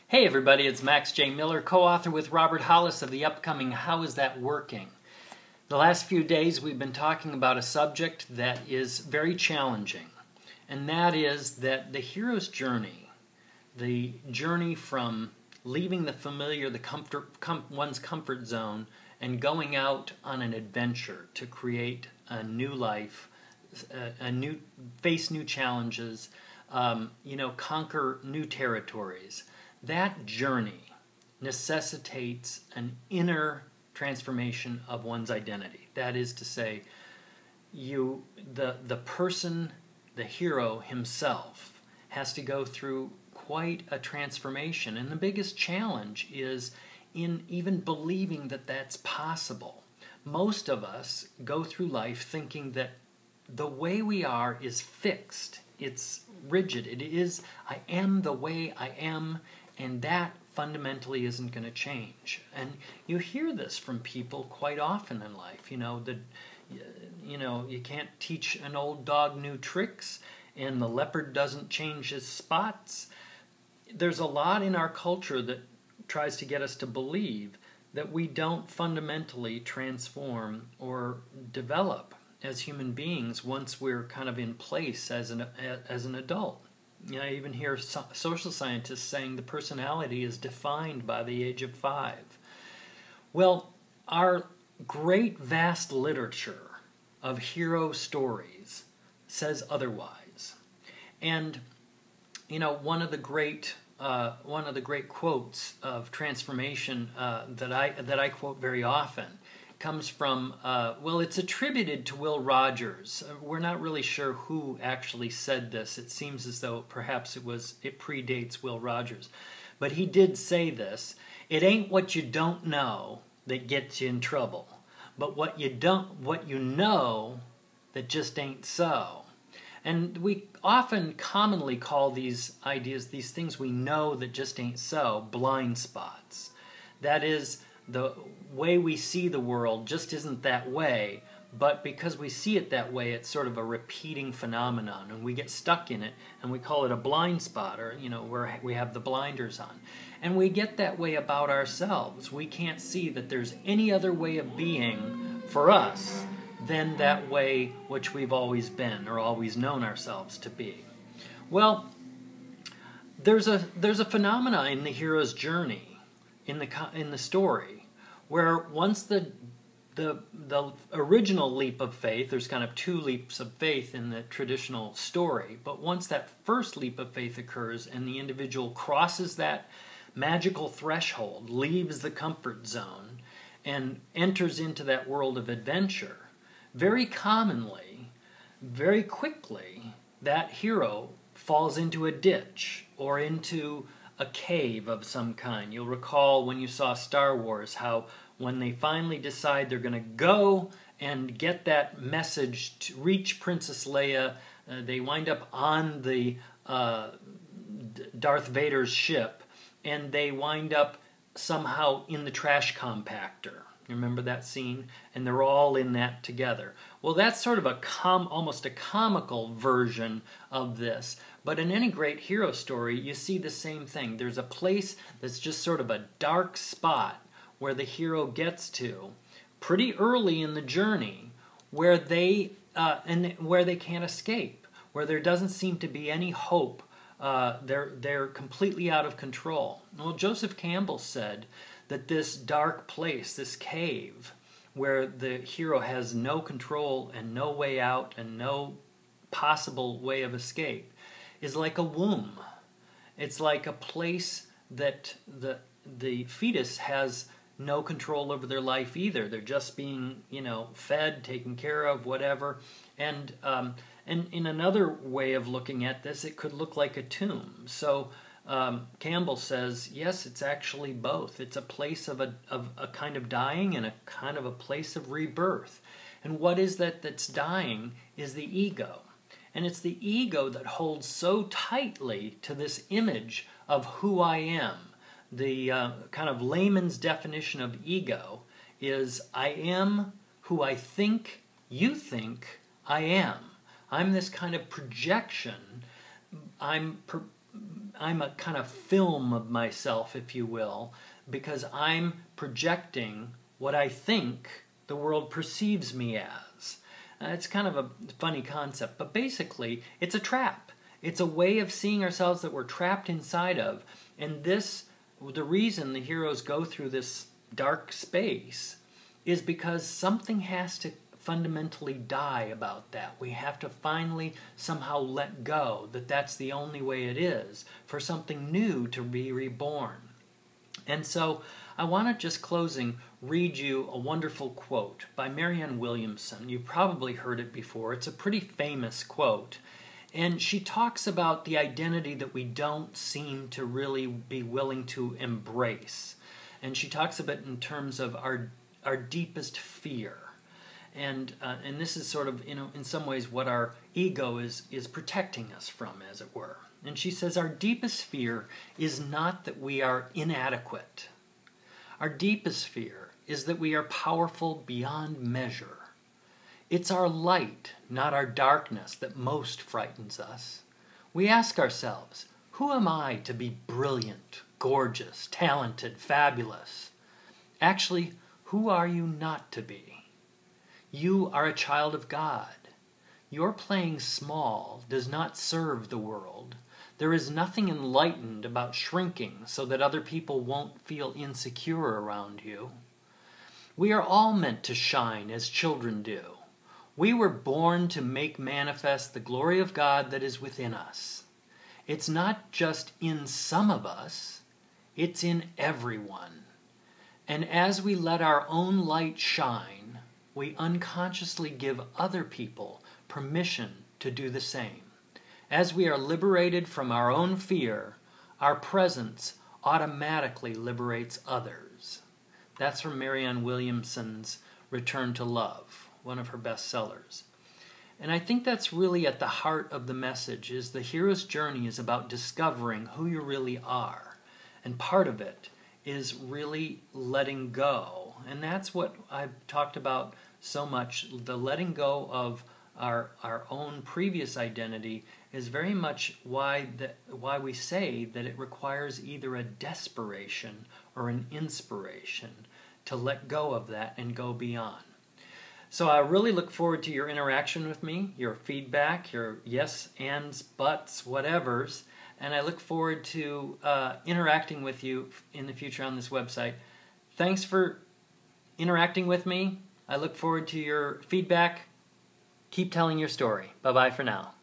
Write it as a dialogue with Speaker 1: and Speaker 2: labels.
Speaker 1: Hey everybody, it's Max J. Miller, co-author with Robert Hollis of the upcoming How Is That Working? The last few days we've been talking about a subject that is very challenging, and that is that the hero's journey, the journey from leaving the familiar, one's comfort zone, and going out on an adventure to create a new life, face new challenges, conquer new territories. That journey necessitates an inner transformation of one's identity. That is to say, the person, the hero himself, has to go through quite a transformation. And the biggest challenge is in even believing that that's possible. Most of us go through life thinking that the way we are is fixed. It's rigid. It is, I am the way I am, and that fundamentally isn't going to change. And you hear this from people quite often in life. You can't teach an old dog new tricks, and the leopard doesn't change his spots. There's a lot in our culture that tries to get us to believe that we don't fundamentally transform or develop as human beings once we're kind of in place as an adult. I even hear social scientists saying the personality is defined by the age of 5. Well, our great vast literature of hero stories says otherwise. And one of the great quotes of transformation that I quote very often comes from, it's attributed to Will Rogers. We're not really sure who actually said this. It seems as though perhaps it predates Will Rogers. But he did say this: "It ain't what you don't know that gets you in trouble, but what you know that just ain't so." And we often commonly call these ideas, these things we know that just ain't so, blind spots. That is, the way we see the world just isn't that way, but because we see it that way, it's sort of a repeating phenomenon, and we get stuck in it, and we call it a blind spot, or, where we have the blinders on. And we get that way about ourselves. We can't see that there's any other way of being for us than that way which we've always been, or always known ourselves to be. Well, there's a phenomena in the hero's journey, in the story, where once the original leap of faith, there's kind of 2 leaps of faith in the traditional story, but once that first leap of faith occurs and the individual crosses that magical threshold, leaves the comfort zone, and enters into that world of adventure, very commonly, very quickly, that hero falls into a ditch or into a cave of some kind. You'll recall when you saw Star Wars how when they finally decide they're going to go and get that message to reach Princess Leia, they wind up on the Darth Vader's ship, and they wind up somehow in the trash compactor. You remember that scene? And they're all in that together. Well, that's sort of almost a comical version of this. But in any great hero story, you see the same thing. There's a place that's just sort of a dark spot where the hero gets to pretty early in the journey, where they can't escape, where there doesn't seem to be any hope. They're completely out of control. Well, Joseph Campbell said that this dark place, this cave, where the hero has no control and no way out and no possible way of escape, is like a womb. It's like a place that the fetus has no control over their life either. They're just being, fed, taken care of, whatever. And in another way of looking at this, it could look like a tomb. So Campbell says, yes, it's actually both. It's a place of a kind of dying and a kind of a place of rebirth. And what is that's dying is the ego. And it's the ego that holds so tightly to this image of who I am. The kind of layman's definition of ego is I am who I think you think I am. I'm this kind of projection. I'm I'm a kind of film of myself, if you will, because I'm projecting what I think the world perceives me as. It's kind of a funny concept, but basically it's a trap. It's a way of seeing ourselves that we're trapped inside of. And the reason the heroes go through this dark space is because something has to fundamentally die about that. We have to finally somehow let go that that's the only way it is for something new to be reborn. And so I want to, just closing, read you a wonderful quote by Marianne Williamson. You've probably heard it before. It's a pretty famous quote. And she talks about the identity that we don't seem to really be willing to embrace. And she talks about it in terms of our deepest fear. And this is sort of, in some ways what our ego is protecting us from, as it were. And she says, our deepest fear is not that we are inadequate. Our deepest fear is that we are powerful beyond measure. It's our light, not our darkness, that most frightens us. We ask ourselves, who am I to be brilliant, gorgeous, talented, fabulous? Actually, who are you not to be? You are a child of God. Your playing small does not serve the world. There is nothing enlightened about shrinking so that other people won't feel insecure around you. We are all meant to shine as children do. We were born to make manifest the glory of God that is within us. It's not just in some of us, it's in everyone. And as we let our own light shine, we unconsciously give other people permission to do the same. As we are liberated from our own fear, our presence automatically liberates others. That's from Marianne Williamson's Return to Love, one of her bestsellers. And I think that's really at the heart of the message, is the hero's journey is about discovering who you really are. And part of it is really letting go. And that's what I've talked about so much. The letting go of our own previous identity is very much why we say that it requires either a desperation or an inspiration to let go of that and go beyond. So I really look forward to your interaction with me, your feedback, your yes, ands, buts, whatevers, and I look forward to interacting with you in the future on this website. Thanks for interacting with me. I look forward to your feedback. Keep telling your story. Bye-bye for now.